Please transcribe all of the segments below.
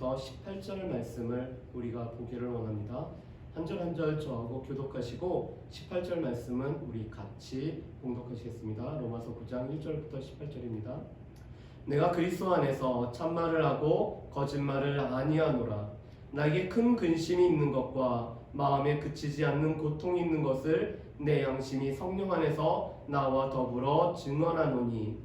1절부터 18절 말씀을 우리가 보기를 원합니다. 한 절 한 절 저하고 교독하시고 18절 말씀은 우리 같이 봉독하시겠습니다. 로마서 9장 1절부터 18절입니다. 내가 그리스도 안에서 참말을 하고 거짓말을 아니하노라. 나에게 큰 근심이 있는 것과 마음에 그치지 않는 고통이 있는 것을 내 양심이 성령 안에서 나와 더불어 증언하노니,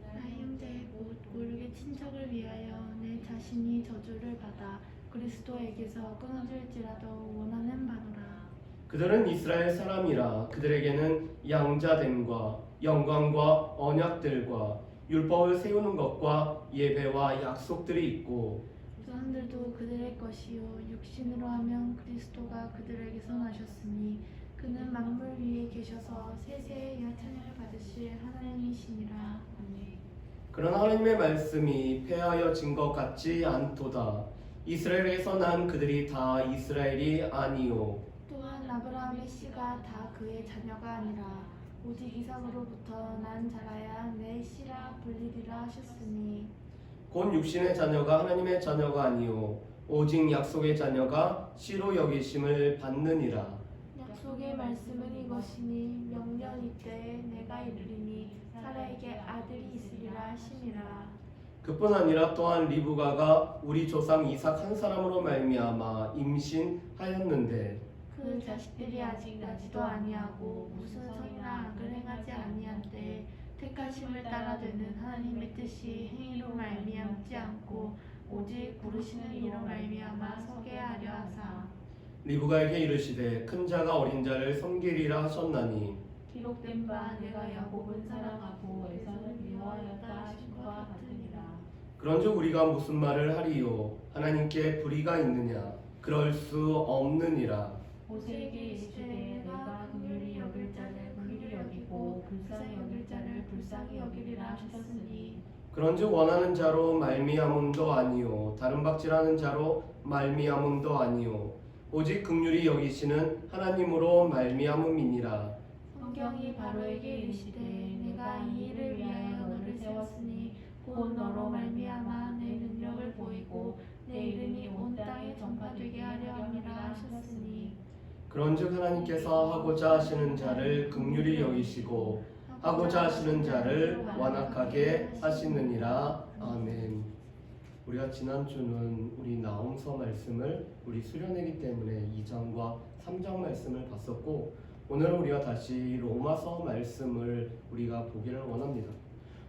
나의 형제 곧 고르게 친척을 위하여 내 자신이 저주를 받아 그리스도에게서 끊어질지라도 원하는 바노라. 그들은 이스라엘 사람이라. 그들에게는 양자됨과 영광과 언약들과 율법을 세우는 것과 예배와 약속들이 있고, 조상들도 그들의 것이요 육신으로 하면 그리스도가 그들에게서 나셨으니 그는 만물 위에 계셔서 세세의 찬양을 받으실 하나님이시니라. 아멘. 그러나 하나님의 말씀이 폐하여진 것 같지 않도다. 이스라엘에서 난 그들이 다 이스라엘이 아니요 또한 아브라함의 씨가 다 그의 자녀가 아니라 오직 이삭으로부터 난 자라야 내 씨라 불리리라 하셨으니, 곧 육신의 자녀가 하나님의 자녀가 아니요 오직 약속의 자녀가 씨로 여기심을 받느니라. 약속의 말씀은 이것이니 명년 이때에 내가 이르리니 사라에게 아들이 있으리라 하시니라. 그뿐 아니라 또한 리브가가 우리 조상 이삭 한 사람으로 말미암아 임신하였는데, 그 자식들이 아직 나지도 아니하고 무슨 선이나 악을 행하지 아니한데 택하심을 따라 되는 하나님의 뜻이 행위로 말미암지 않고 오직 부르시는 이로 말미암아 서게 하려 하사, 리브가에게 이르시되 큰 자가 어린 자를 섬기리라 하셨나니, 기록된 바 내가 야곱은 사랑하고 에사를 미워하였다 하신 것 같으니라. 그런즉 우리가 무슨 말을 하리요? 하나님께 불의가 있느냐? 그럴 수 없느니라. 모세에게 이르시되 내가 긍휼히 여길 자를 긍휼히 여기고 불쌍히 여길 자를 불쌍히 여기리라 하셨으니, 그런즉 원하는 자로 말미암음도 아니요 다른 박질하는 자로 말미암음도 아니요 오직 긍휼히 여기시는 하나님으로 말미암음이니라. 성경이 바로에게 이르시되 내가 이 일을 위하여 너를 세웠으니 곧 너로 말미암아 내 능력을 보이고 내 이름이 온 땅에 전파되게 하려 함이라 하셨으니, 그런즉 하나님께서 하고자 하시는 자를 긍휼히 여기시고 하고자 하시는 자를 완악하게 하시느니라. 아멘. 우리가 지난주는 우리 나홈서 말씀을 우리 수련회이기 때문에 2장과 3장 말씀을 봤었고, 오늘은 우리가 다시 로마서 말씀을 우리가 보기를 원합니다.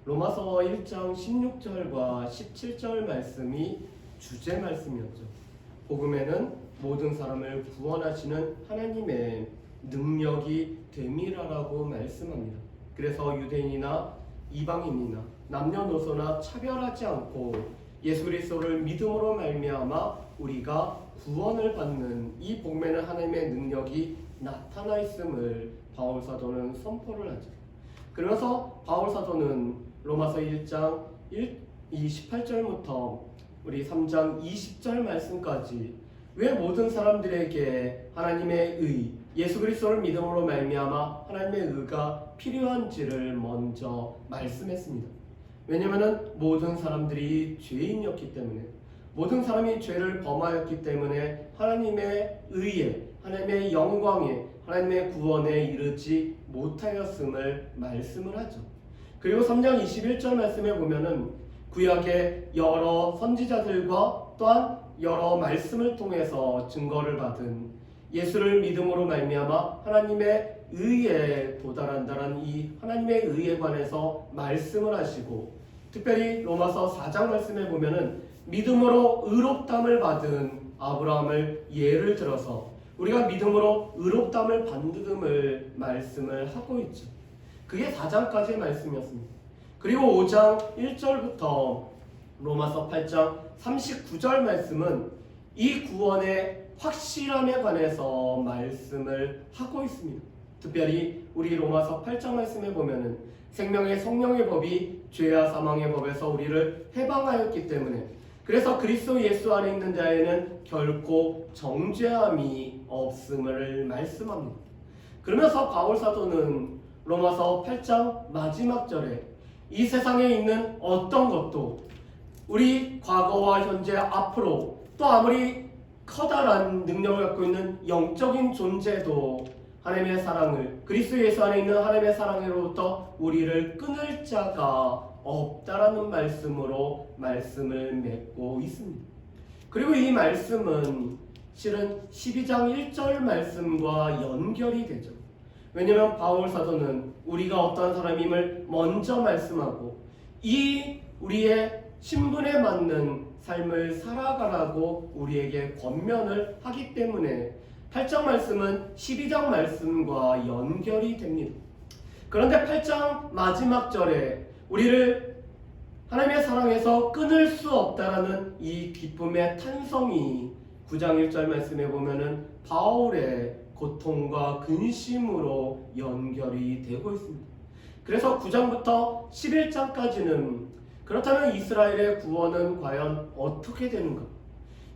로마서 1장 16절과 17절 말씀이 주제 말씀이었죠. 복음에는 모든 사람을 구원하시는 하나님의 능력이 됨이라라고 말씀합니다. 그래서 유대인이나 이방인이나 남녀노소나 차별하지 않고 예수 그리스도를 믿음으로 말미암아 우리가 구원을 받는 이 복음에는 하나님의 능력이 나타나 있음을 바울 사도는 선포를 하죠. 그러면서 바울 사도는 로마서 1장 18절부터 우리 3장 20절 말씀까지 왜 모든 사람들에게 하나님의 의, 예수 그리스도를 믿음으로 말미암아 하나님의 의가 필요한지를 먼저 말씀했습니다. 왜냐하면 모든 사람들이 죄인이었기 때문에, 모든 사람이 죄를 범하였기 때문에 하나님의 의에, 하나님의 영광에, 하나님의 구원에 이르지 못하였음을 말씀을 하죠. 그리고 3장 21절 말씀에 보면은 구약의 여러 선지자들과 또한 여러 말씀을 통해서 증거를 받은 예수를 믿음으로 말미암아 하나님의 의에 도달한다는 이 하나님의 의에 관해서 말씀을 하시고, 특별히 로마서 4장 말씀에 보면은 믿음으로 의롭다함을 받은 아브라함을 예를 들어서 우리가 믿음으로 의롭다함을 받음을 말씀을 하고 있죠. 그게 4장까지의 말씀이었습니다. 그리고 5장 1절부터 로마서 8장 39절 말씀은 이 구원의 확실함에 관해서 말씀을 하고 있습니다. 특별히 우리 로마서 8장 말씀에 보면은 생명의 성령의 법이 죄와 사망의 법에서 우리를 해방하였기 때문에, 그래서 그리스도 예수 안에 있는 자에는 결코 정죄함이 없음을 말씀합니다. 그러면서 바울 사도는 로마서 8장 마지막 절에 이 세상에 있는 어떤 것도 우리 과거와 현재 앞으로 또 아무리 커다란 능력을 갖고 있는 영적인 존재도 하나님의 사랑을 그리스도 예수 안에 있는 하나님의 사랑으로부터 우리를 끊을 자가 없다라는 말씀으로 말씀을 맺고 있습니다. 그리고 이 말씀은 실은 12장 1절 말씀과 연결이 되죠. 왜냐하면 바울 사도는 우리가 어떠한 사람임을 먼저 말씀하고 이 우리의 신분에 맞는 삶을 살아가라고 우리에게 권면을 하기 때문에 8장 말씀은 12장 말씀과 연결이 됩니다. 그런데 8장 마지막 절에 우리를 하나님의 사랑에서 끊을 수 없다라는 이 기쁨의 탄성이 9장 1절 말씀에 보면은 바울의 고통과 근심으로 연결이 되고 있습니다. 그래서 9장부터 11장까지는 그렇다면 이스라엘의 구원은 과연 어떻게 되는가?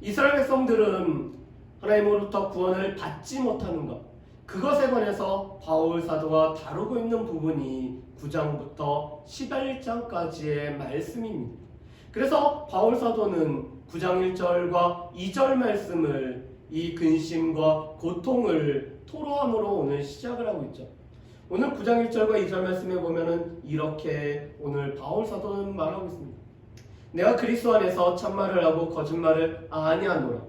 이스라엘 백성들은 하나님으로부터 구원을 받지 못하는가? 그것에 관해서 바울 사도가 다루고 있는 부분이 9장부터 11장까지의 말씀입니다. 그래서 바울 사도는 9장 1절과 2절 말씀을 이 근심과 고통을 토로함으로 오늘 시작을 하고 있죠. 오늘 9장 1절과 2절 말씀에 보면은 이렇게 오늘 바울 사도는 말하고 있습니다. 내가 그리스도 안에서 참말을 하고 거짓말을 아니하노라.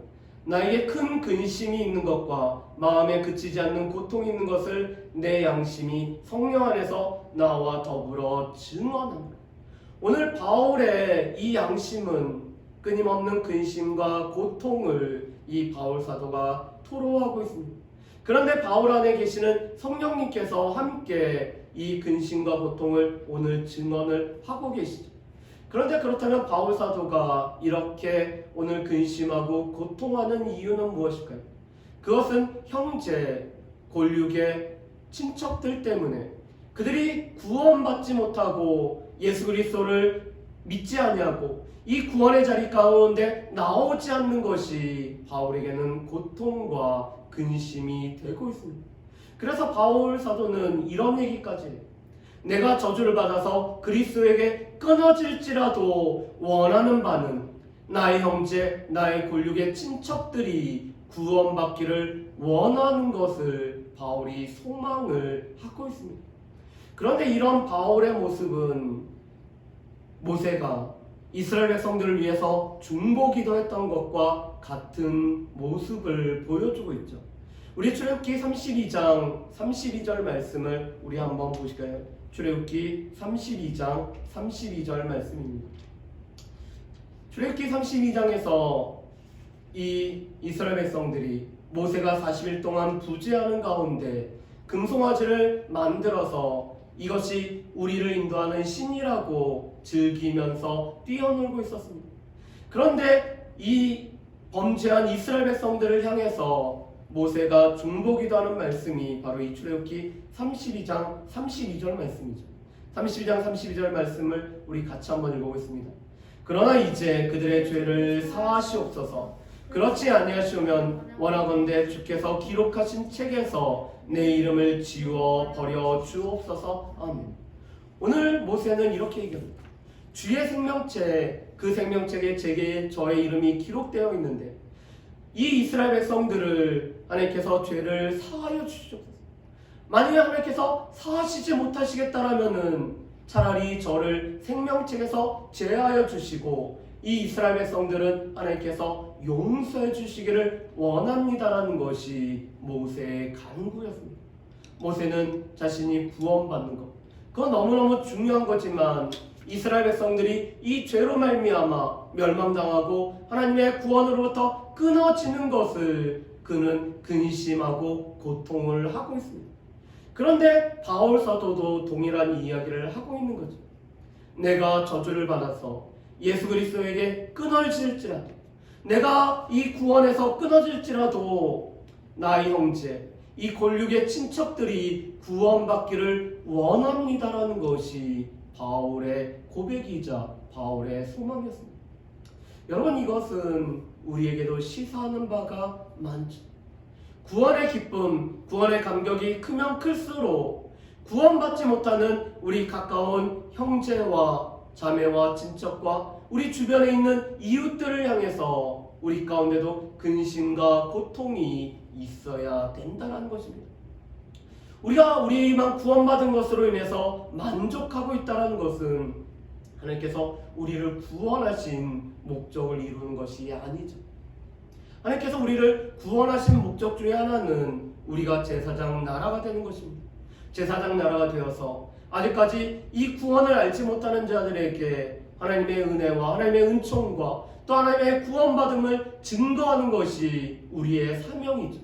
나에게 큰 근심이 있는 것과 마음에 그치지 않는 고통이 있는 것을 내 양심이 성령 안에서 나와 더불어 증언하노라. 오늘 바울의 이 양심은 끊임없는 근심과 고통을 이 바울 사도가 토로하고 있습니다. 그런데 바울 안에 계시는 성령님께서 함께 이 근심과 고통을 오늘 증언을 하고 계시죠. 그런데 그렇다면 바울 사도가 이렇게 오늘 근심하고 고통하는 이유는 무엇일까요? 그것은 형제, 골육의 친척들 때문에 그들이 구원받지 못하고 예수 그리스도를 믿지 아니하고 이 구원의 자리 가운데 나오지 않는 것이 바울에게는 고통과 근심이 되고 있습니다. 그래서 바울 사도는 이런 얘기까지 해요. 내가 저주를 받아서 그리스도에게 끊어질지라도 원하는 바는 나의 형제, 나의 골육의 친척들이 구원받기를 원하는 것을 바울이 소망을 하고 있습니다. 그런데 이런 바울의 모습은 모세가 이스라엘 백성들을 위해서 중보기도 했던 것과 같은 모습을 보여주고 있죠. 우리 출애굽기 32장 32절 말씀을 우리 한번 보실까요? 출애굽기 32장 32절 말씀입니다. 출애굽기 32장에서 이 이스라엘 백성들이 모세가 40일 동안 부재하는 가운데 금송아지를 만들어서 이것이 우리를 인도하는 신이라고 즐기면서 뛰어놀고 있었습니다. 그런데 이 범죄한 이스라엘 백성들을 향해서 모세가 중보기도하는 말씀이 바로 이 출애굽기 32장 32절 말씀이죠. 32장 32절 말씀을 우리 같이 한번 읽어보겠습니다. 그러나 이제 그들의 죄를 사하시옵소서. 그렇지 아니하시오면 원하건대 주께서 기록하신 책에서 내 이름을 지워 버려 주옵소서. 아멘. 오늘 모세는 이렇게 얘기합니다. 주의 생명책, 그 생명책에 제게 저의 이름이 기록되어 있는데 이 이스라엘 백성들을 하나님께서 죄를 사하여 주시옵소서. 만약에 하나님께서 사하시지 못하시겠다라면은 차라리 저를 생명책에서 제하여 주시고 이 이스라엘 백성들은 하나님께서 용서해 주시기를 원합니다라는 것이 모세의 간구였습니다. 모세는 자신이 구원받는 것, 그건 너무너무 중요한 거지만 이스라엘 백성들이 이 죄로 말미암아 멸망당하고 하나님의 구원으로부터 끊어지는 것을 그는 근심하고 고통을 하고 있습니다. 그런데 바울 사도도 동일한 이야기를 하고 있는 거죠. 내가 저주를 받아서 예수 그리스도에게 끊어질지라도, 내가 이 구원에서 끊어질지라도 나의 형제, 이 골육의 친척들이 구원받기를 원합니다라는 것이 바울의 고백이자 바울의 소망이었습니다. 여러분, 이것은 우리에게도 시사하는 바가 많죠. 구원의 기쁨, 구원의 감격이 크면 클수록 구원받지 못하는 우리 가까운 형제와 자매와 친척과 우리 주변에 있는 이웃들을 향해서 우리 가운데도 근심과 고통이 있어야 된다는 것입니다. 우리가 우리만 구원받은 것으로 인해서 만족하고 있다는 것은 하나님께서 우리를 구원하신 목적을 이루는 것이 아니죠. 하나님께서 우리를 구원하신 목적 중에 하나는 우리가 제사장 나라가 되는 것입니다. 제사장 나라가 되어서 아직까지 이 구원을 알지 못하는 자들에게 하나님의 은혜와 하나님의 은총과 또 하나님의 구원받음을 증거하는 것이 우리의 사명이죠.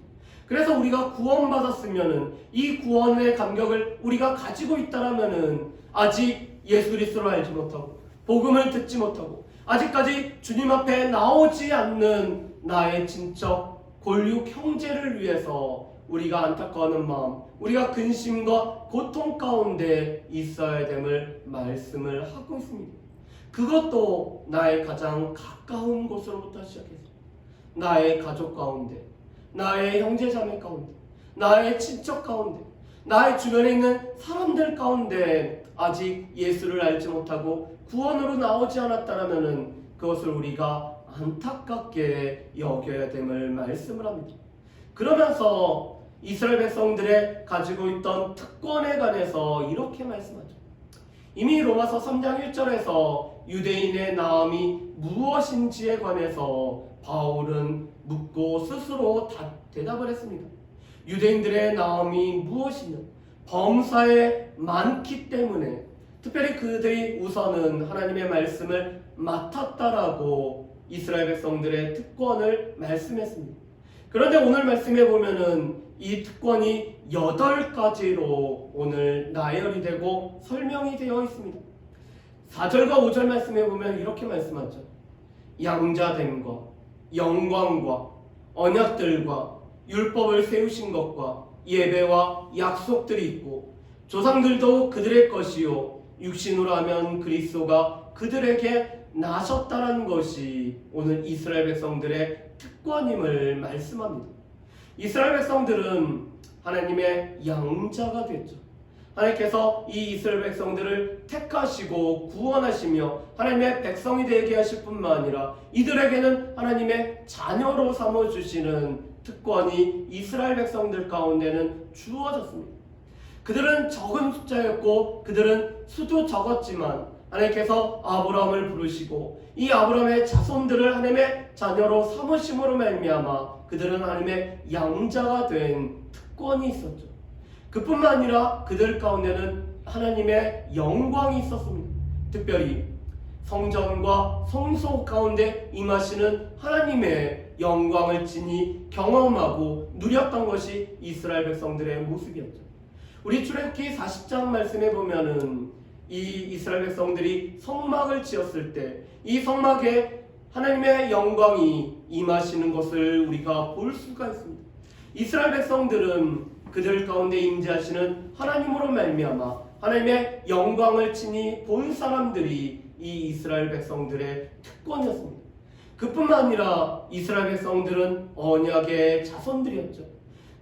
그래서 우리가 구원받았으면은 이 구원의 감격을 우리가 가지고 있다라면은 아직 예수 그리스도를 알지 못하고 복음을 듣지 못하고 아직까지 주님 앞에 나오지 않는 나의 친척 골육 형제를 위해서 우리가 안타까워하는 마음, 우리가 근심과 고통 가운데 있어야 됨을 말씀을 하고 있습니다. 그것도 나의 가장 가까운 곳으로부터 시작해서 나의 가족 가운데, 나의 형제자매 가운데, 나의 친척 가운데, 나의 주변에 있는 사람들 가운데 아직 예수를 알지 못하고 구원으로 나오지 않았다라면은 그것을 우리가 안타깝게 여겨야 됨을 말씀을 합니다. 그러면서 이스라엘 백성들의 가지고 있던 특권에 관해서 이렇게 말씀하죠. 이미 로마서 3장 1절에서 유대인의 나음이 무엇인지에 관해서 바울은 묻고 스스로 대답을 했습니다. 유대인들의 나음이 무엇이냐? 범사에 많기 때문에 특별히 그들이 우선은 하나님의 말씀을 맡았다라고 이스라엘 백성들의 특권을 말씀했습니다. 그런데 오늘 말씀에 보면은 이 특권이 8가지로 오늘 나열이 되고 설명이 되어 있습니다. 4절과 5절 말씀에 보면 이렇게 말씀하죠. 양자됨과 영광과 언약들과 율법을 세우신 것과 예배와 약속들이 있고 조상들도 그들의 것이요 육신으로 하면 그리스도가 그들에게 나셨다는 것이 오늘 이스라엘 백성들의 특권임을 말씀합니다. 이스라엘 백성들은 하나님의 양자가 됐죠. 하나님께서 이 이스라엘 백성들을 택하시고 구원하시며 하나님의 백성이 되게 하실 뿐만 아니라 이들에게는 하나님의 자녀로 삼아주시는 특권이 이스라엘 백성들 가운데는 주어졌습니다. 그들은 적은 숫자였고 그들은 수도 적었지만 하나님께서 아브라함을 부르시고 이 아브라함의 자손들을 하나님의 자녀로 삼으심으로 말미암아 그들은 하나님의 양자가 된 특권이 있었죠. 그뿐만 아니라 그들 가운데는 하나님의 영광이 있었습니다. 특별히 성전과 성소 가운데 임하시는 하나님의 영광을 친히 경험하고 누렸던 것이 이스라엘 백성들의 모습이었죠. 우리 출애굽기 40장 말씀에 보면은 이 이스라엘 백성들이 성막을 지었을 때 이 성막에 하나님의 영광이 임하시는 것을 우리가 볼 수가 있습니다. 이스라엘 백성들은 그들 가운데 임재하시는 하나님으로 말미암아 하나님의 영광을 친히 본 사람들이 이 이스라엘 백성들의 특권이었습니다. 그뿐만 아니라 이스라엘 백성들은 언약의 자손들이었죠.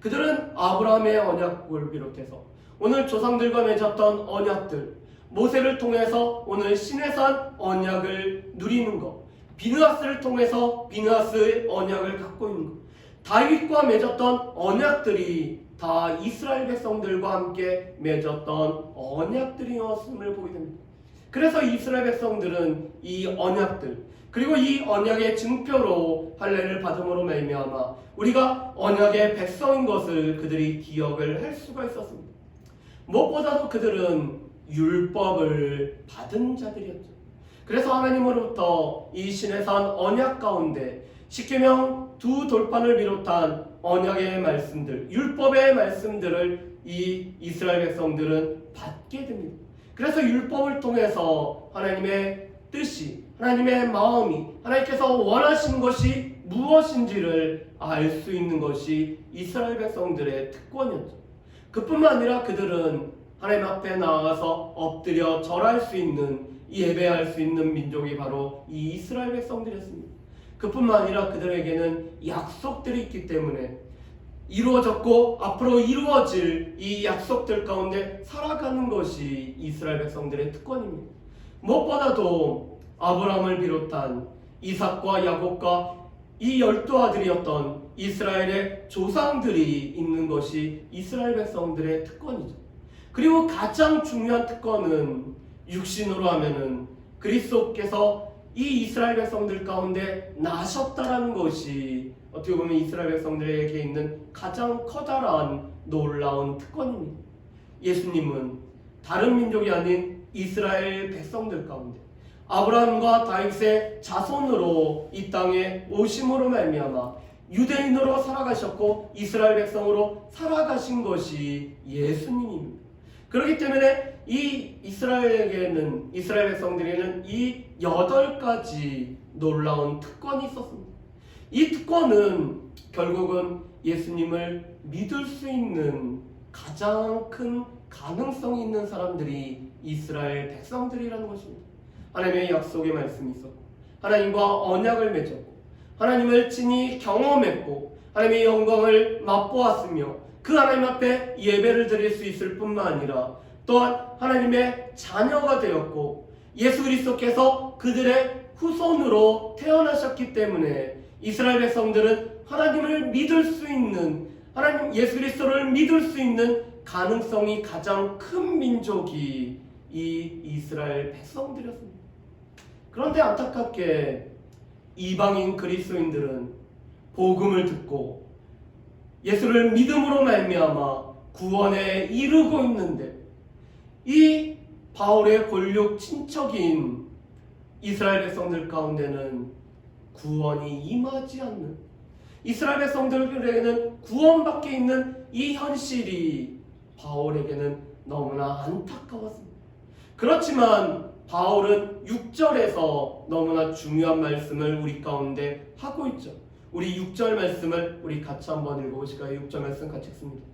그들은 아브라함의 언약을 비롯해서 오늘 조상들과 맺었던 언약들, 모세를 통해서 오늘 시내산 언약을 누리는 것, 비느하스를 통해서 비느하스의 언약을 갖고 있는 것, 다윗과 맺었던 언약들이 다 이스라엘 백성들과 함께 맺었던 언약들이었음을 보게 됩니다. 그래서 이스라엘 백성들은 이 언약들 그리고 이 언약의 증표로 할례를 받음으로 말미암아 우리가 언약의 백성인 것을 그들이 기억을 할 수가 있었습니다. 무엇보다도 그들은 율법을 받은 자들이었죠. 그래서 하나님으로부터 이 시내산 언약 가운데 십계명 2돌판을 비롯한 언약의 말씀들, 율법의 말씀들을 이 이스라엘 백성들은 받게 됩니다. 그래서 율법을 통해서 하나님의 뜻이, 하나님의 마음이, 하나님께서 원하시는 것이 무엇인지를 알 수 있는 것이 이스라엘 백성들의 특권이었죠. 그뿐만 아니라 그들은 하나님 앞에 나아가서 엎드려 절할 수 있는, 예배할 수 있는 민족이 바로 이 이스라엘 백성들이었습니다. 그뿐만 아니라 그들에게는 약속들이 있기 때문에 이루어졌고 앞으로 이루어질 이 약속들 가운데 살아가는 것이 이스라엘 백성들의 특권입니다. 무엇보다도 아브라함을 비롯한 이삭과 야곱과 이 12아들이었던 이스라엘의 조상들이 있는 것이 이스라엘 백성들의 특권이죠. 그리고 가장 중요한 특권은 육신으로 하면은 그리스도께서 이 이스라엘 백성들 가운데 나셨다라는 것이 어떻게 보면 이스라엘 백성들에게 있는 가장 커다란 놀라운 특권입니다. 예수님은 다른 민족이 아닌 이스라엘 백성들 가운데 아브라함과 다윗의 자손으로 이 땅에 오심으로 말미암아 유대인으로 살아가셨고 이스라엘 백성으로 살아가신 것이 예수님입니다. 그렇기 때문에 이 이스라엘 백성들에게는 이 8가지 놀라운 특권이 있었습니다. 이 특권은 결국은 예수님을 믿을 수 있는 가장 큰 가능성이 있는 사람들이 이스라엘 백성들이라는 것입니다. 하나님의 약속의 말씀이 있었고 하나님과 언약을 맺었고 하나님을 친히 경험했고 하나님의 영광을 맛보았으며 그 하나님 앞에 예배를 드릴 수 있을 뿐만 아니라 또한 하나님의 자녀가 되었고 예수 그리스도께서 그들의 후손으로 태어나셨기 때문에 이스라엘 백성들은 하나님을 믿을 수 있는 하나님 예수 그리스도를 믿을 수 있는 가능성이 가장 큰 민족이 이 이스라엘 백성들이었습니다. 그런데 안타깝게 이방인 그리스도인들은 복음을 듣고 예수를 믿음으로 말미암아 구원에 이르고 있는데 이 바울의 권력 친척인 이스라엘 백성들 가운데는 구원이 임하지 않는 이스라엘 백성들에게는 구원밖에 있는 이 현실이 바울에게는 너무나 안타까웠습니다. 그렇지만 바울은 6절에서 너무나 중요한 말씀을 우리 가운데 하고 있죠. 우리 6절 말씀을 우리 같이 한번 읽어보실까요? 6절 말씀 같이 읽습니다.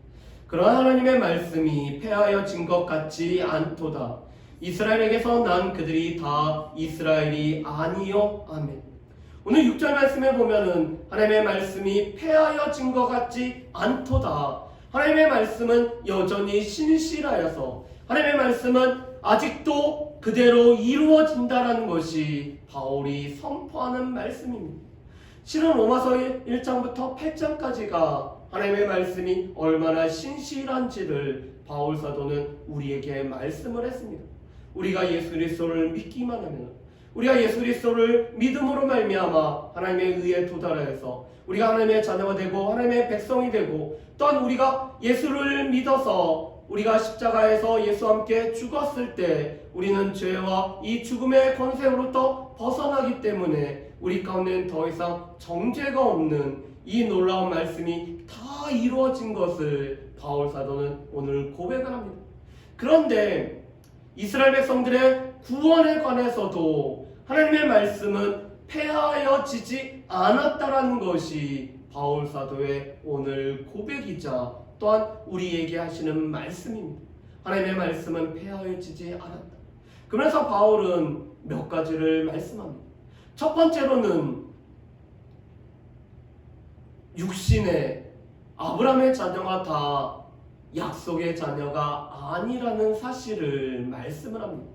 그러나 하나님의 말씀이 패하여진 것 같지 않도다. 이스라엘에게서 난 그들이 다 이스라엘이 아니요. 아멘. 오늘 6절 말씀에 보면은 하나님의 말씀이 패하여진 것 같지 않도다. 하나님의 말씀은 여전히 신실하여서 하나님의 말씀은 아직도 그대로 이루어진다라는 것이 바울이 선포하는 말씀입니다. 실은 로마서 1장부터 8장까지가 하나님의 말씀이 얼마나 신실한지를 바울 사도는 우리에게 말씀을 했습니다. 우리가 예수 그리스도를 믿기만 하면 우리가 예수 그리스도를 믿음으로 말미암아 하나님의 의에 도달하여서 우리가 하나님의 자녀가 되고 하나님의 백성이 되고 또한 우리가 예수를 믿어서 우리가 십자가에서 예수와 함께 죽었을 때 우리는 죄와 이 죽음의 권세로부터 벗어나기 때문에 우리 가운데는 더 이상 정죄가 없는 이 놀라운 말씀이 다 이루어진 것을 바울 사도는 오늘 고백을 합니다. 그런데 이스라엘 백성들의 구원에 관해서도 하나님의 말씀은 폐하여지지 않았다라는 것이 바울 사도의 오늘 고백이자 또한 우리에게 하시는 말씀입니다. 하나님의 말씀은 폐하여지지 않았다. 그러면서 바울은 몇 가지를 말씀합니다. 첫 번째로는 육신의 아브라함의 자녀가 다 약속의 자녀가 아니라는 사실을 말씀을 합니다.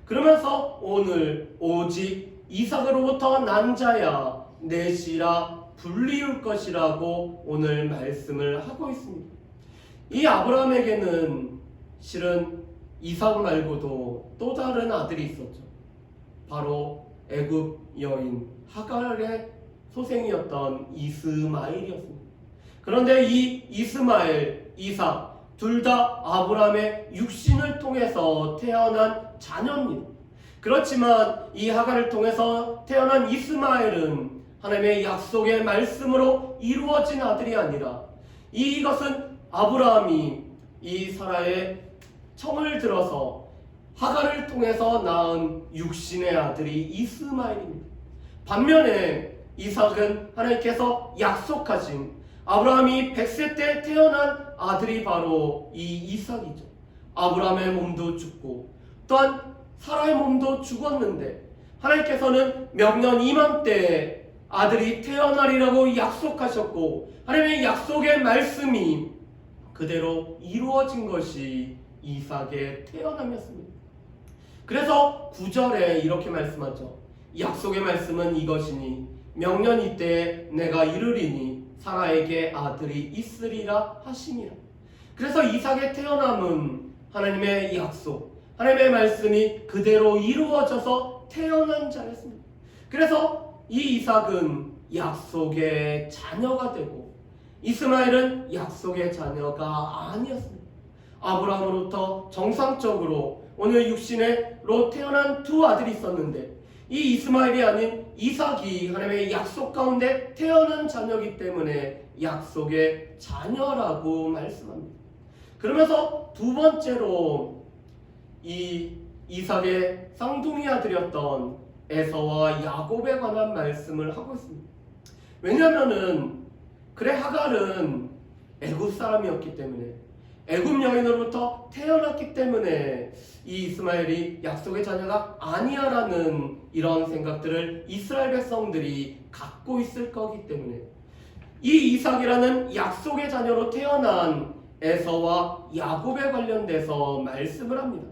그러면서 오늘 오직 이삭으로부터 난 자야 넷이라 불리울 것이라고 오늘 말씀을 하고 있습니다. 이 아브라함에게는 실은 이삭 말고도 또 다른 아들이 있었죠. 바로 애굽 여인 하갈의 소생이었던 이스마엘이었습니다. 그런데 이 이스마엘, 이삭 둘 다 아브라함의 육신을 통해서 태어난 자녀입니다. 그렇지만 이 하갈을 통해서 태어난 이스마엘은 하나님의 약속의 말씀으로 이루어진 아들이 아니라 이것은 아브라함이 이 사라의 청을 들어서 하갈을 통해서 낳은 육신의 아들이 이스마엘입니다. 반면에 이삭은 하나님께서 약속하신 아브라함이 100세 때 태어난 아들이 바로 이 이삭이죠. 아브라함의 몸도 죽고 또한 사라의 몸도 죽었는데 하나님께서는 명년 이맘때에 아들이 태어나리라고 약속하셨고 하나님의 약속의 말씀이 그대로 이루어진 것이 이삭의 태어남이었습니다. 그래서 9절에 이렇게 말씀하죠. 약속의 말씀은 이것이니 명년 이때에 내가 이르리니 사라에게 아들이 있으리라 하시니라. 그래서 이삭의 태어남은 하나님의 약속, 하나님의 말씀이 그대로 이루어져서 태어난 자였습니다. 그래서 이 이삭은 약속의 자녀가 되고 이스마엘은 약속의 자녀가 아니었습니다. 아브라함으로부터 정상적으로 오늘 육신으로 태어난 두 아들이 있었는데 이 이스마엘이 아닌 이삭이 하나님의 약속 가운데 태어난 자녀이기 때문에 약속의 자녀라고 말씀합니다. 그러면서 두 번째로 이 이삭의 쌍둥이 아들이었던 에서와 야곱에 관한 말씀을 하고 있습니다. 왜냐하면은 그래 하갈은 애굽 사람이었기 때문에 애굽 여인으로부터 태어났기 때문에 이 이스마엘이 약속의 자녀가 아니야라는 이런 생각들을 이스라엘 백성들이 갖고 있을 거기 때문에 이 이삭이라는 약속의 자녀로 태어난 에서와 야곱에 관련돼서 말씀을 합니다.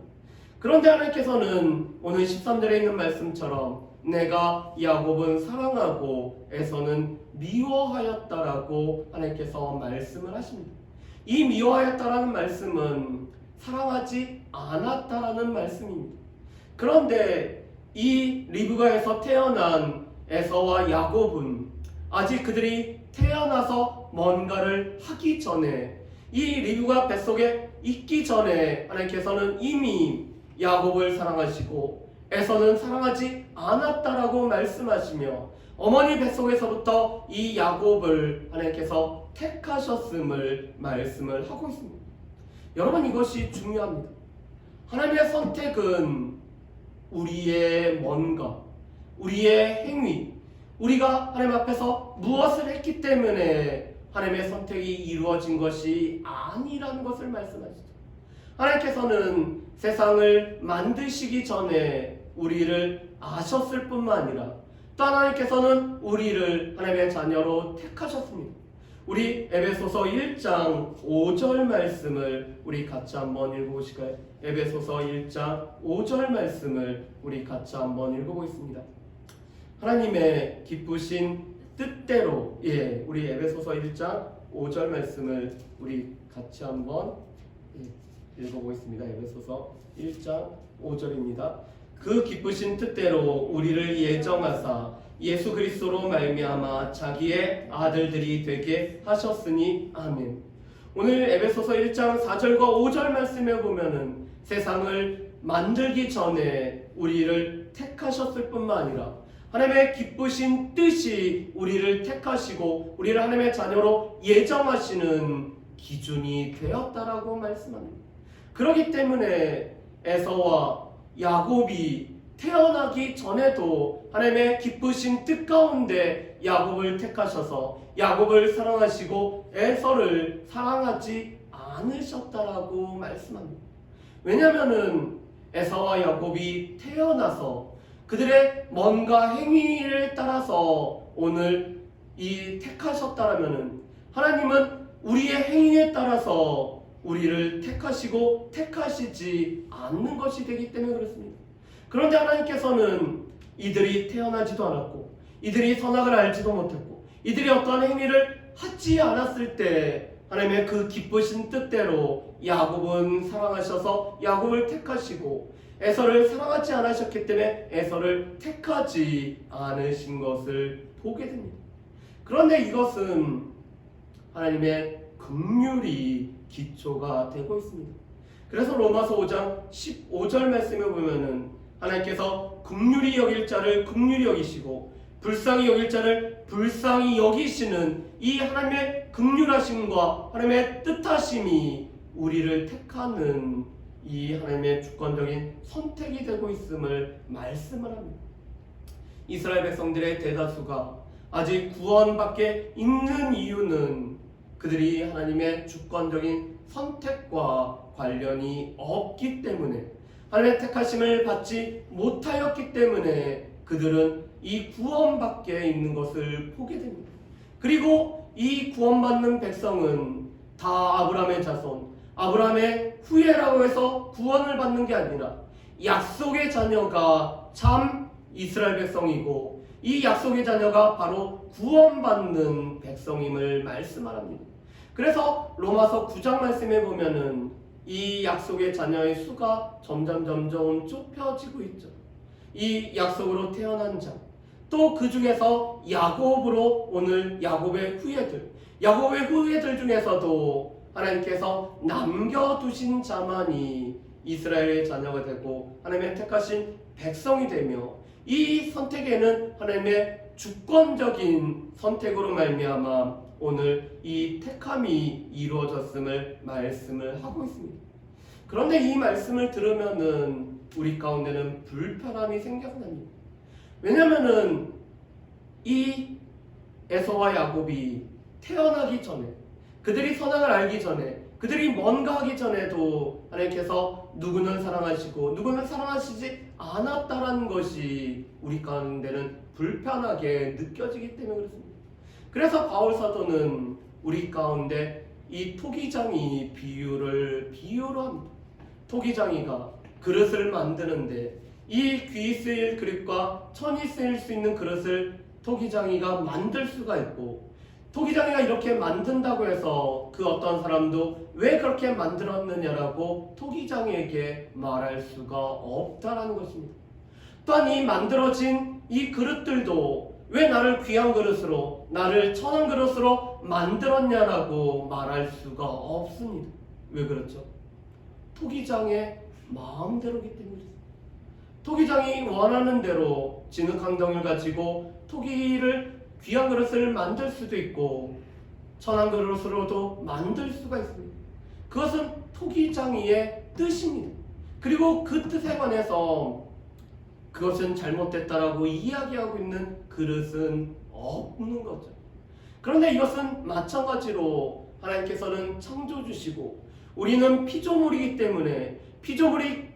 그런데 하나님께서는 오늘 13절에 있는 말씀처럼 내가 야곱은 사랑하고 에서는 미워하였다라고 하나님께서 말씀을 하십니다. 이 미워하였다라는 말씀은 사랑하지 않았다라는 말씀입니다. 그런데 이 리브가에서 태어난 에서와 야곱은 아직 그들이 태어나서 뭔가를 하기 전에 이 리브가 뱃속에 있기 전에 하나님께서는 이미 야곱을 사랑하시고 에서는 사랑하지 않았다라고 말씀하시며 어머니 뱃속에서부터 이 야곱을 하나님께서 택하셨음을 말씀을 하고 있습니다. 여러분, 이것이 중요합니다. 하나님의 선택은 우리의 뭔가, 우리의 행위, 우리가 하나님 앞에서 무엇을 했기 때문에 하나님의 선택이 이루어진 것이 아니라는 것을 말씀하시죠. 하나님께서는 세상을 만드시기 전에 우리를 아셨을 뿐만 아니라 또 하나님께서는 우리를 하나님의 자녀로 택하셨습니다. 우리 에베소서 1장 5절 말씀을 우리 같이 한번 읽어보실까요? 에베소서 1장 5절 말씀을 우리 같이 한번 읽어보겠습니다. 하나님의 기쁘신 뜻대로, 우리 에베소서 1장 5절 말씀을 우리 같이 한번 읽어보겠습니다. 에베소서 1장 5절입니다. 그 기쁘신 뜻대로 우리를 예정하사 예수 그리스도로 말미암아 자기의 아들들이 되게 하셨으니 아멘. 오늘 에베소서 1장 4절과 5절 말씀에 보면은 세상을 만들기 전에 우리를 택하셨을 뿐만 아니라 하나님의 기쁘신 뜻이 우리를 택하시고 우리를 하나님의 자녀로 예정하시는 기준이 되었다라고 말씀합니다. 그렇기 때문에 에서와 야곱이 태어나기 전에도 하나님의 기쁘신 뜻 가운데 야곱을 택하셔서 야곱을 사랑하시고 에서를 사랑하지 않으셨다라고 말씀합니다. 왜냐하면은 에서와 야곱이 태어나서 그들의 뭔가 행위를 따라서 오늘 이 택하셨다라면은 하나님은 우리의 행위에 따라서 우리를 택하시고 택하시지 않는 것이 되기 때문에 그렇습니다. 그런데 하나님께서는 이들이 태어나지도 않았고 이들이 선악을 알지도 못했고 이들이 어떠한 행위를 하지 않았을 때 하나님의 그 기쁘신 뜻대로 야곱은 사랑하셔서 야곱을 택하시고 에서를 사랑하지 않으셨기 때문에 에서를 택하지 않으신 것을 보게 됩니다. 그런데 이것은 하나님의 긍휼이 기초가 되고 있습니다. 그래서 로마서 5장 15절 말씀에 보면은 하나님께서 긍휼히 여길 자를 긍휼히 여기시고 불쌍히 여길 자를 불쌍히 여기시는 이 하나님의 긍휼하심과 하나님의 뜻하심이 우리를 택하는 이 하나님의 주권적인 선택이 되고 있음을 말씀을 합니다. 이스라엘 백성들의 대다수가 아직 구원밖에 있는 이유는 그들이 하나님의 주권적인 선택과 관련이 없기 때문에 하나님의 택하심을 받지 못하였기 때문에 그들은 이 구원밖에 있는 것을 보게 됩니다. 그리고 이 구원받는 백성은 다 아브라함의 자손, 아브라함의 후예라고 해서 구원을 받는 게 아니라 약속의 자녀가 참 이스라엘 백성이고 이 약속의 자녀가 바로 구원받는 백성임을 말씀합니다. 그래서 로마서 9장 말씀에 보면은 이 약속의 자녀의 수가 점점 좁혀지고 있죠. 이 약속으로 태어난 자, 또 그 중에서 야곱으로 오늘 야곱의 후예들 중에서도 하나님께서 남겨두신 자만이 이스라엘의 자녀가 되고 하나님의 택하신 백성이 되며, 이 선택에는 하나님의 주권적인 선택으로 말미암아 오늘 이 택함이 이루어졌음을 말씀을 하고 있습니다. 그런데 이 말씀을 들으면은 우리 가운데는 불편함이 생겨납니다. 왜냐면은 이 에서와 야곱이 태어나기 전에, 그들이 선악을 알기 전에, 그들이 뭔가 하기 전에도 하나님께서 누구는 사랑하시고 누구는 사랑하시지 않았다라는 것이 우리 가운데는 불편하게 느껴지기 때문에 그렇습니다. 그래서 바울 사도는 우리 가운데 이 토기장이 비유로 합니다. 토기장이가 그릇을 만드는데 이 귀 쓰일 그릇과 천이 쓰일 수 있는 그릇을 토기장이가 만들 수가 있고, 토기장이가 이렇게 만든다고 해서 그 어떤 사람도 왜 그렇게 만들었느냐라고 토기장이에게 말할 수가 없다라는 것입니다. 또한 이 만들어진 이 그릇들도 왜 나를 귀한 그릇으로, 나를 천한 그릇으로 만들었냐라고 말할 수가 없습니다. 왜 그렇죠? 토기장의 마음대로기 때문입니다. 토기장이 원하는 대로 진흙항덩이를 가지고 토기를 귀한 그릇을 만들 수도 있고 천한 그릇으로도 만들 수가 있습니다. 그것은 토기장이의 뜻입니다. 그리고 그 뜻에 관해서 그것은 잘못됐다라고 이야기하고 있는 그릇은 없는 거죠. 그런데 이것은 마찬가지로 하나님께서는 창조주시고 우리는 피조물이기 때문에 피조물이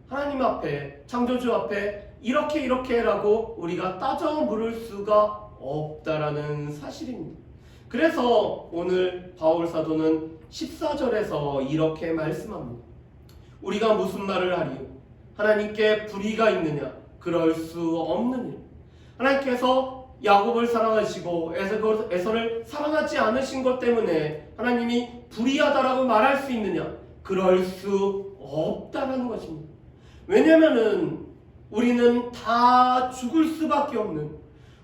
하나님 앞에, 창조주 앞에 이렇게라고 우리가 따져 물을 수가 없다라는 사실입니다. 그래서 오늘 바울 사도는 14절에서 이렇게 말씀합니다. 우리가 무슨 말을 하리요? 하나님께 불의가 있느냐? 그럴 수 없느냐? 하나님께서 야곱을 사랑하시고 에서를 사랑하지 않으신 것 때문에 하나님이 불의하다라고 말할 수 있느냐? 그럴 수 없다는 것입니다. 왜냐면은 우리는 다 죽을 수밖에 없는,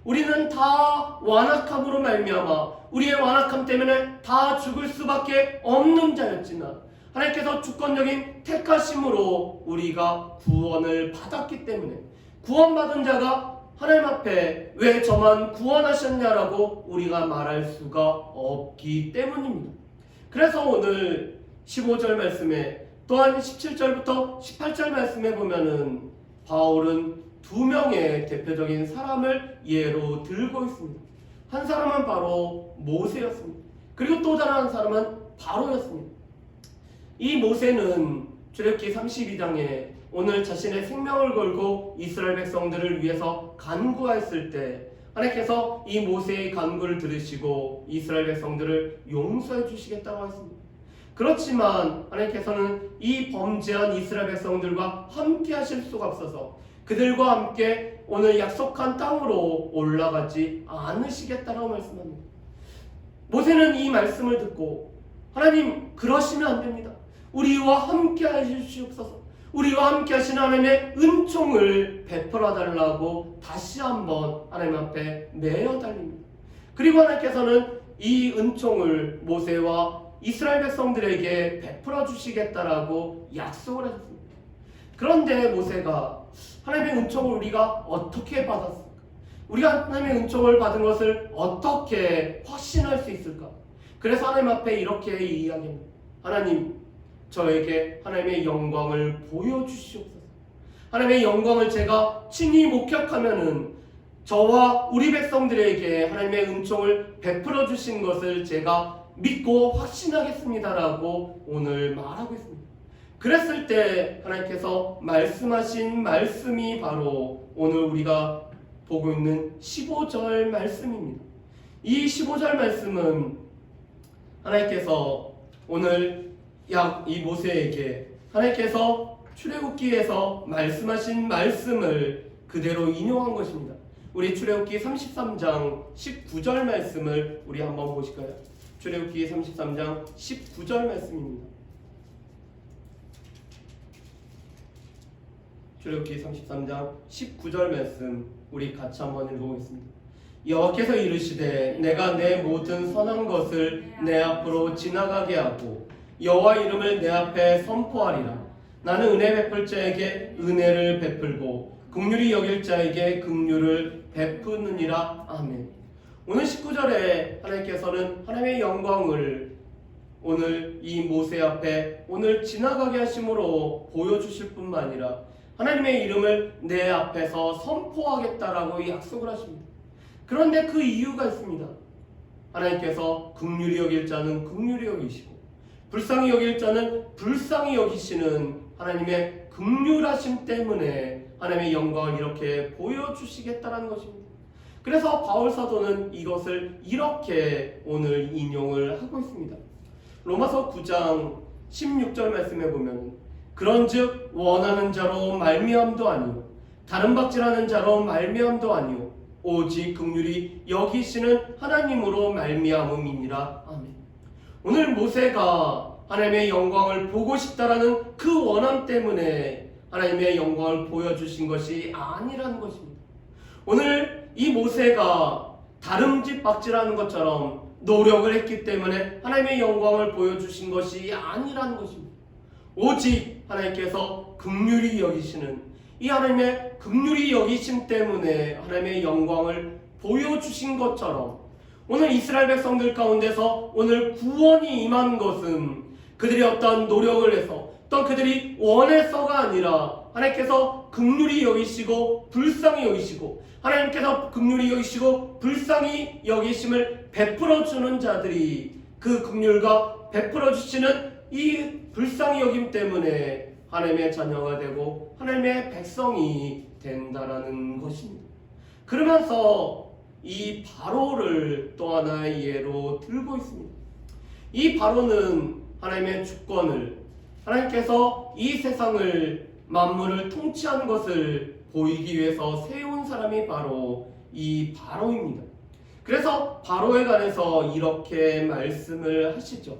우리는 다 완악함으로 말미암아 우리의 완악함 때문에 다 죽을 수밖에 없는 자였지만 하나님께서 주권적인 택하심으로 우리가 구원을 받았기 때문에, 구원받은 자가 하나님 앞에 왜 저만 구원하셨냐라고 우리가 말할 수가 없기 때문입니다. 그래서 오늘 15절 말씀에, 또한 17절부터 18절 말씀에 보면은 바울은 두 명의 대표적인 사람을 예로 들고 있습니다. 한 사람은 바로 모세였습니다. 그리고 또 다른 한 사람은 바로였습니다. 이 모세는 출애굽기 32장에 오늘 자신의 생명을 걸고 이스라엘 백성들을 위해서 간구했을 때 하나님께서 이 모세의 간구를 들으시고 이스라엘 백성들을 용서해 주시겠다고 했습니다. 그렇지만 하나님께서는 이 범죄한 이스라엘 백성들과 함께 하실 수가 없어서 그들과 함께 오늘 약속한 땅으로 올라가지 않으시겠다라고 말씀합니다. 모세는 이 말씀을 듣고 하나님 그러시면 안 됩니다. 우리와 함께 하시옵소서. 우리와 함께 하시는 하나님의 은총을 베풀어 달라고 다시 한번 하나님 앞에 내어 달립니다. 그리고 하나님께서는 이 은총을 모세와 이스라엘 백성들에게 베풀어 주시겠다라고 약속을 하셨습니다. 그런데 모세가 하나님의 은총을 우리가 어떻게 받았을까? 우리가 하나님의 은총을 받은 것을 어떻게 확신할 수 있을까? 그래서 하나님 앞에 이렇게 이야기합니다. 하나님, 저에게 하나님의 영광을 보여주시옵소서. 하나님의 영광을 제가 친히 목격하면은 저와 우리 백성들에게 하나님의 은총을 베풀어 주신 것을 제가 믿고 확신하겠습니다라고 오늘 말하고 있습니다. 그랬을 때 하나님께서 말씀하신 말씀이 바로 오늘 우리가 보고 있는 15절 말씀입니다. 이 15절 말씀은 하나님께서 오늘 이 모세에게 하나님께서 출애굽기에서 말씀하신 말씀을 그대로 인용한 것입니다. 우리 출애굽기 33장 19절 말씀을 우리 한번 보실까요? 출애굽기 33장 19절 말씀입니다. 출애굽기 33장 19절 말씀 우리 같이 한번 읽어보겠습니다. 여호와께서 이르시되 내가 내 모든 선한 것을 내 앞으로 지나가게 하고 여호와 이름을 내 앞에 선포하리라. 나는 은혜 베풀 자에게 은혜를 베풀고 긍휼히 여길 자에게 긍휼을 베푸느니라. 아멘. 오늘 19절에 하나님께서는 하나님의 영광을 오늘 이 모세 앞에 오늘 지나가게 하심으로 보여주실 뿐만 아니라 하나님의 이름을 내 앞에서 선포하겠다라고 약속을 하십니다. 그런데 그 이유가 있습니다. 하나님께서 긍휼히 여길 자는 긍휼히 여기시고 불쌍히 여길 자는 불쌍히 여기시는 하나님의 긍휼하심 때문에 하나님의 영광을 이렇게 보여주시겠다라는 것입니다. 그래서 바울 사도는 이것을 이렇게 오늘 인용을 하고 있습니다. 로마서 9장 16절 말씀에 보면 그런즉 원하는 자로 말미암도 아니요 다른 박질하는 자로 말미암도 아니요 오직 긍휼히 여기시는 하나님으로 말미암음이니라. 아멘. 오늘 모세가 하나님의 영광을 보고 싶다라는 그 원함 때문에 하나님의 영광을 보여주신 것이 아니라는 것입니다. 오늘 이 모세가 다름짓 박질하는 것처럼 노력을 했기 때문에 하나님의 영광을 보여주신 것이 아니라는 것입니다. 오직 하나님께서 긍휼히 여기시는 이 하나님의 긍휼히 여기심 때문에 하나님의 영광을 보여주신 것처럼 오늘 이스라엘 백성들 가운데서 오늘 구원이 임한 것은 그들이 어떤 노력을 해서 어떤 그들이 원해서가 아니라 하나님께서 긍휼히 여기시고 불쌍히 여기시고 하나님께서 긍휼히 여기시고 불쌍히 여기심을 베풀어 주는 자들이 그 긍휼과 베풀어 주시는 이 불쌍히 여김 때문에 하나님의 자녀가 되고 하나님의 백성이 된다라는 것입니다. 그러면서 이 바로를 또 하나의 예로 들고 있습니다. 이 바로는 하나님의 주권을 하나님께서 이 세상을 만물을 통치하는 것을 보이기 위해서 세운 사람이 바로 이 바로입니다. 그래서 바로에 관해서 이렇게 말씀을 하시죠.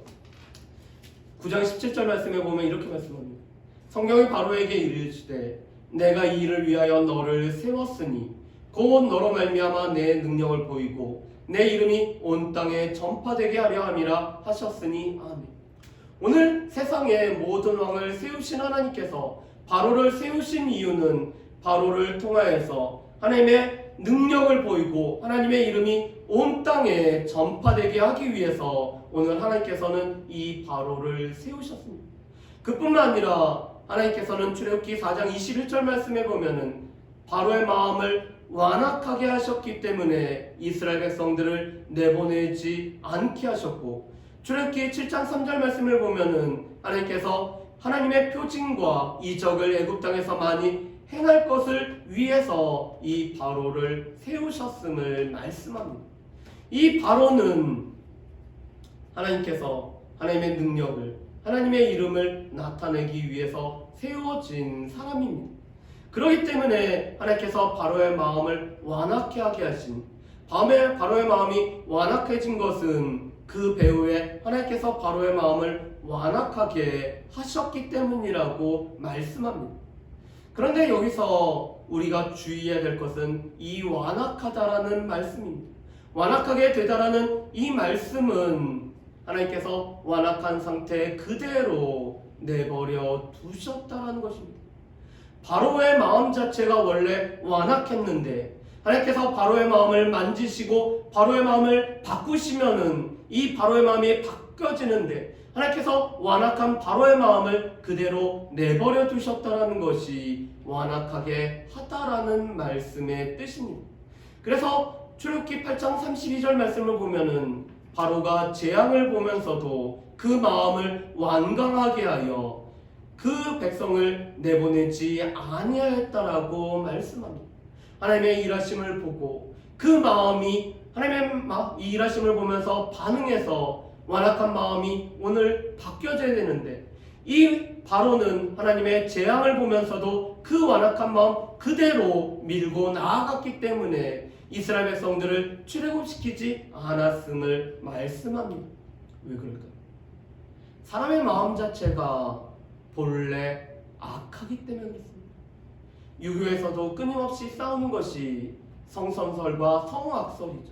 9장 17절 말씀에 보면 이렇게 말씀합니다. 성경이 바로에게 이르시되 내가 이 일을 위하여 너를 세웠으니 곧 너로 말미암아 내 능력을 보이고 내 이름이 온 땅에 전파되게 하려 함이라 하셨으니 아멘. 오늘 세상의 모든 왕을 세우신 하나님께서 바로를 세우신 이유는 바로를 통하여서 하나님의 능력을 보이고 하나님의 이름이 온 땅에 전파되게 하기 위해서 오늘 하나님께서는 이 바로를 세우셨습니다. 그뿐만 아니라 하나님께서는 출애굽기 4장 21절 말씀에 보면은 바로의 마음을 완악하게 하셨기 때문에 이스라엘 백성들을 내보내지 않게 하셨고 출애굽기 7장 3절 말씀을 보면은 하나님께서 하나님의 표징과 이적을 애굽 땅에서 많이 행할 것을 위해서 이 바로를 세우셨음을 말씀합니다. 이 바로는 하나님께서 하나님의 능력을 하나님의 이름을 나타내기 위해서 세워진 사람입니다. 그렇기 때문에 하나님께서 바로의 마음을 완악해 하게 하신 바로의 마음이 완악해진 것은 그 배후에 하나님께서 바로의 마음을 완악하게 하셨기 때문이라고 말씀합니다. 그런데 여기서 우리가 주의해야 될 것은 이 완악하다라는 말씀입니다. 완악하게 되다라는 이 말씀은 하나님께서 완악한 상태 그대로 내버려 두셨다라는 것입니다. 바로의 마음 자체가 원래 완악했는데 하나님께서 바로의 마음을 만지시고 바로의 마음을 바꾸시면은 이 바로의 마음이 바뀌어지는데 하나님께서 완악한 바로의 마음을 그대로 내버려 두셨다라는 것이 완악하게 하다라는 말씀의 뜻입니다. 그래서 출애굽기 8장 32절 말씀을 보면은 바로가 재앙을 보면서도 그 마음을 완강하게 하여 그 백성을 내보내지 아니하였다라고 말씀합니다. 하나님의 일하심을 보고 그 마음이 하나님의 이 일하심을 보면서 반응해서 완악한 마음이 오늘 바뀌어져야 되는데 이 바로는 하나님의 재앙을 보면서도 그 완악한 마음 그대로 밀고 나아갔기 때문에 이스라엘 백성들을 출애굽시키지 않았음을 말씀합니다. 왜 그럴까요? 사람의 마음 자체가 본래 악하기 때문에 그렇습니다. 유교에서도 끊임없이 싸우는 것이 성선설과 성악설이죠.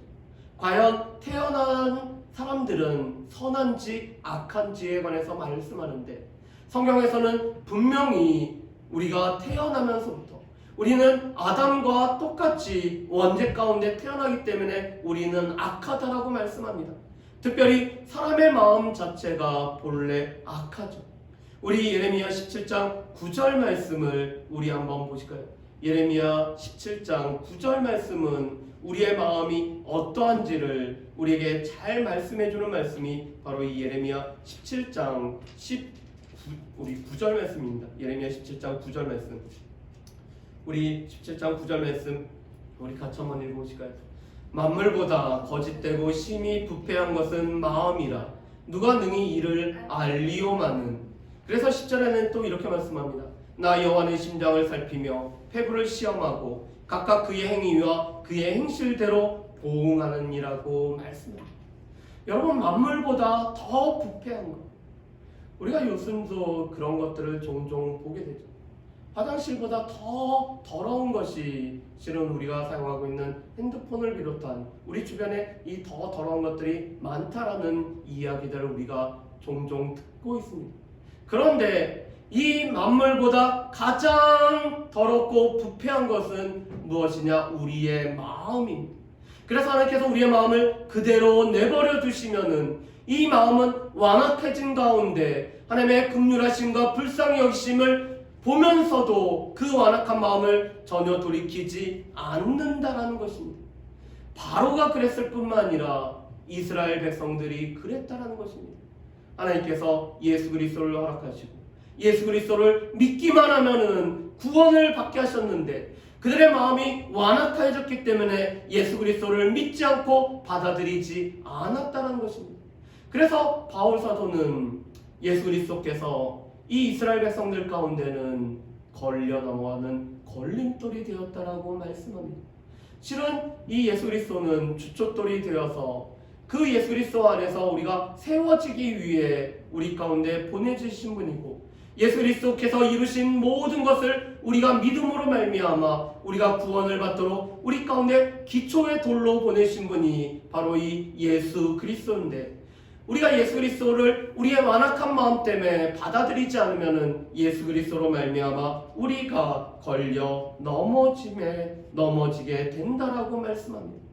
과연 태어난 사람들은 선한지 악한지에 관해서 말씀하는데, 성경에서는 분명히 우리가 태어나면서부터 우리는 아담과 똑같이 원죄 가운데 태어나기 때문에 우리는 악하다라고 말씀합니다. 특별히 사람의 마음 자체가 본래 악하죠. 우리 예레미야 17장 9절 말씀을 우리 한번 보실까요? 예레미야 17장 9절 말씀은 우리의 마음이 어떠한지를 우리에게 잘 말씀해주는 말씀이 바로 이 예레미야 17장 9절 말씀입니다. 예레미야 17장 9절 말씀. 우리 17장 9절 말씀 우리 같이 한번 읽어보실까요? 만물보다 거짓되고 심히 부패한 것은 마음이라 누가 능히 이를 알리오마는. 그래서 10절에는 또 이렇게 말씀합니다. 나 여호와는 심장을 살피며 폐부를 시험하고 각각 그의 행위와 그의 행실대로 보응하느니라고 말씀합니다. 여러분, 만물보다 더 부패한 것, 우리가 요즘도 그런 것들을 종종 보게 되죠. 화장실보다 더 더러운 것이 실은 우리가 사용하고 있는 핸드폰을 비롯한 우리 주변에 이 더 더러운 것들이 많다라는 이야기들을 우리가 종종 듣고 있습니다. 그런데 이 만물보다 가장 더럽고 부패한 것은 무엇이냐? 우리의 마음입니다. 그래서 하나님께서 우리의 마음을 그대로 내버려 두시면은 이 마음은 완악해진 가운데 하나님의 긍휼하심과 불쌍히 여기심을 보면서도 그 완악한 마음을 전혀 돌이키지 않는다라는 것입니다. 바로가 그랬을 뿐만 아니라 이스라엘 백성들이 그랬다라는 것입니다. 하나님께서 예수 그리스도를 허락하시고 예수 그리스도를 믿기만 하면은 구원을 받게 하셨는데 그들의 마음이 완악해졌기 때문에 예수 그리스도를 믿지 않고 받아들이지 않았다는 것입니다. 그래서 바울 사도는 예수 그리스도께서 이 이스라엘 백성들 가운데는 걸려 넘어가는 걸림돌이 되었다라고 말씀합니다. 실은 이 예수 그리스도는 주춧돌이 되어서 그 예수 그리스도 안에서 우리가 세워지기 위해 우리 가운데 보내주신 분이고, 예수 그리스도께서 이루신 모든 것을 우리가 믿음으로 말미암아 우리가 구원을 받도록 우리 가운데 기초의 돌로 보내신 분이 바로 이 예수 그리스도인데, 우리가 예수 그리스도를 우리의 완악한 마음 때문에 받아들이지 않으면 예수 그리스도로 말미암아 우리가 걸려 넘어지게 된다라고 말씀합니다.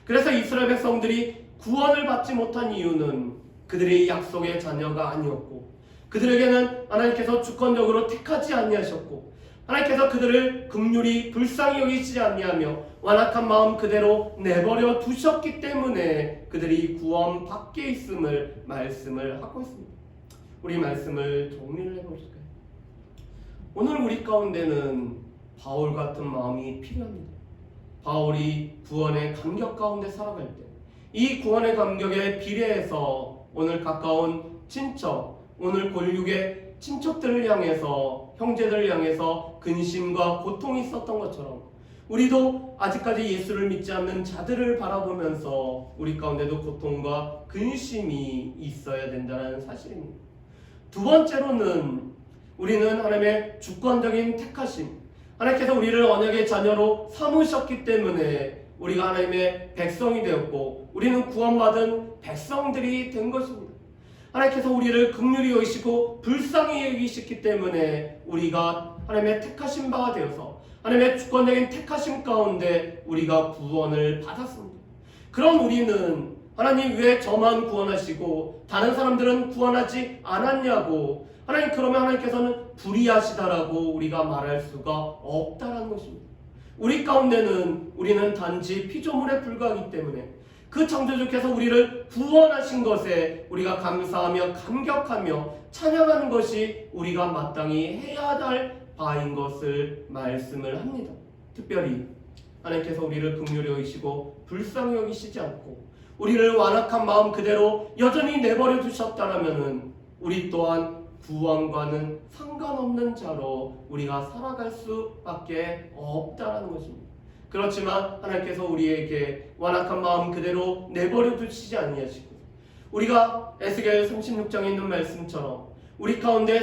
그래서 이스라엘 백성들이 구원을 받지 못한 이유는 그들이 약속의 자녀가 아니었고, 그들에게는 하나님께서 주권적으로 택하지 아니하셨고, 하나님께서 그들을 긍휼히 불쌍히 여기시지 아니하며 완악한 마음 그대로 내버려 두셨기 때문에 그들이 구원 밖에 있음을 말씀을 하고 있습니다. 우리 말씀을 정리를 해보실까요? 오늘 우리 가운데는 바울 같은 마음이 필요합니다. 바울이 구원의 감격 가운데 살아갈 때 이 구원의 감격에 비례해서 오늘 가까운 친척, 오늘 골육의 친척들을 향해서, 형제들을 향해서 근심과 고통이 있었던 것처럼 우리도 아직까지 예수를 믿지 않는 자들을 바라보면서 우리 가운데도 고통과 근심이 있어야 된다는 사실입니다. 두 번째로는 우리는 하나님의 주권적인 택하심, 하나님께서 우리를 언약의 자녀로 삼으셨기 때문에 우리가 하나님의 백성이 되었고 우리는 구원받은 백성들이 된 것입니다. 하나님께서 우리를 긍휼히 여기시고 불쌍히 여기시기 때문에 우리가 하나님의 택하신 바가 되어서 하나님의 주권적인 택하심 가운데 우리가 구원을 받았습니다. 그럼 우리는 하나님 왜 저만 구원하시고 다른 사람들은 구원하지 않았냐고, 하나님 그러면 하나님께서는 불의하시다라고 우리가 말할 수가 없다라는 것입니다. 우리 가운데는 우리는 단지 피조물에 불과하기 때문에 그 창조주께서 우리를 구원하신 것에 우리가 감사하며 감격하며 찬양하는 것이 우리가 마땅히 해야 할 바인 것을 말씀을 합니다. 특별히 하나님께서 우리를 긍휼히 여기시고 불쌍히 여기시지 않고 우리를 완악한 마음 그대로 여전히 내버려 두셨다라면은 우리 또한 구원과는 상관없는 자로 우리가 살아갈 수밖에 없다라는 것입니다. 그렇지만 하나님께서 우리에게 완악한 마음 그대로 내버려 두시지 아니하시고 우리가 에스겔 36장에 있는 말씀처럼 우리 가운데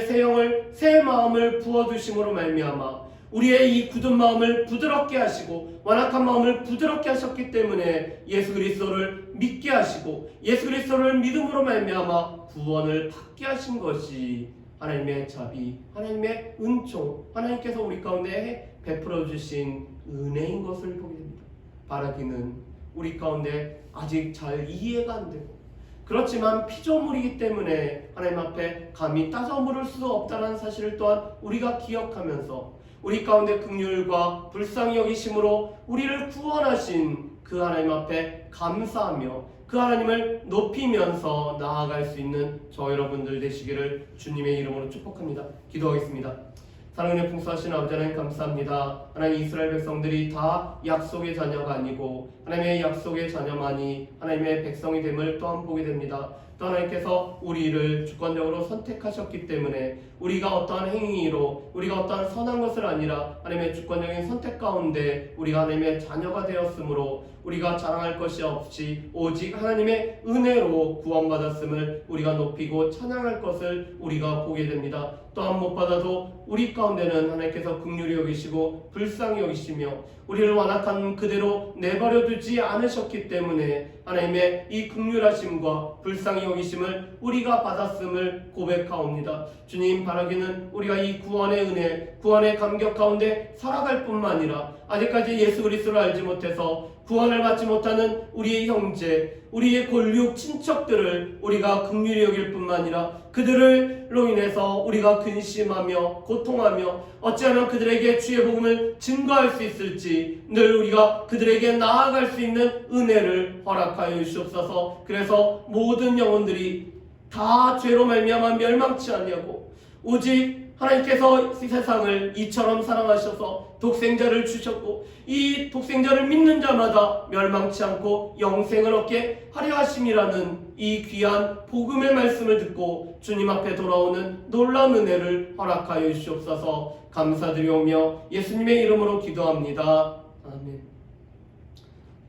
새 마음을 부어두심으로 말미암아 우리의 이 굳은 마음을 부드럽게 하시고 완악한 마음을 부드럽게 하셨기 때문에 예수 그리스도를 믿게 하시고 예수 그리스도를 믿음으로 말미암아 구원을 받게 하신 것이 하나님의 자비, 하나님의 은총, 하나님께서 우리 가운데 베풀어 주신 은혜인 것을 보게 됩니다. 바라기는 우리 가운데 아직 잘 이해가 안 되고 그렇지만 피조물이기 때문에 하나님 앞에 감히 따져 물을 수 없다는 사실을 또한 우리가 기억하면서 우리 가운데 긍휼과 불쌍히 여기심으로 우리를 구원하신 그 하나님 앞에 감사하며 그 하나님을 높이면서 나아갈 수 있는 저 여러분들 되시기를 주님의 이름으로 축복합니다. 기도하겠습니다. 사랑의 풍성하신 아버지 하나님 감사합니다. 하나님 이스라엘 백성들이 다 약속의 자녀가 아니고 하나님의 약속의 자녀만이 하나님의 백성이 됨을 또한 보게 됩니다. 또 하나님께서 우리를 주권적으로 선택하셨기 때문에 우리가 어떠한 행위로 우리가 어떠한 선한 것을 아니라 하나님의 주권적인 선택 가운데 우리가 하나님의 자녀가 되었으므로 우리가 자랑할 것이 없이 오직 하나님의 은혜로 구원받았음을 우리가 높이고 찬양할 것을 우리가 보게 됩니다. 또한 못 받아도 우리 가운데는 하나님께서 긍휼히 여기시고 불쌍히 여기시며 우리를 완악한 그대로 내버려 두지 않으셨기 때문에 하나님의 이 긍휼하심과 불쌍히 여기심을 우리가 받았음을 고백하옵니다. 주님 바라기는 우리가 이 구원의 은혜, 구원의 감격 가운데 살아갈 뿐만 아니라 아직까지 예수 그리스도를 알지 못해서 구원을 받지 못하는 우리의 형제, 우리의 골육 친척들을 우리가 긍휼히 여길 뿐만 아니라 그들로 인해서 우리가 근심하며 고통하며 어찌하면 그들에게 주의 복음을 증거할 수 있을지 늘 우리가 그들에게 나아갈 수 있는 은혜를 허락하여 주시옵소서. 그래서 모든 영혼들이 다 죄로 말미암아 멸망치 아니하고 오직 하나님께서 이 세상을 이처럼 사랑하셔서 독생자를 주셨고 이 독생자를 믿는 자마다 멸망치 않고 영생을 얻게 하려 하심이라는 이 귀한 복음의 말씀을 듣고 주님 앞에 돌아오는 놀라운 은혜를 허락하여 주시옵소서. 감사드리오며 예수님의 이름으로 기도합니다. 아멘.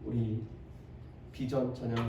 우리 비전 찬양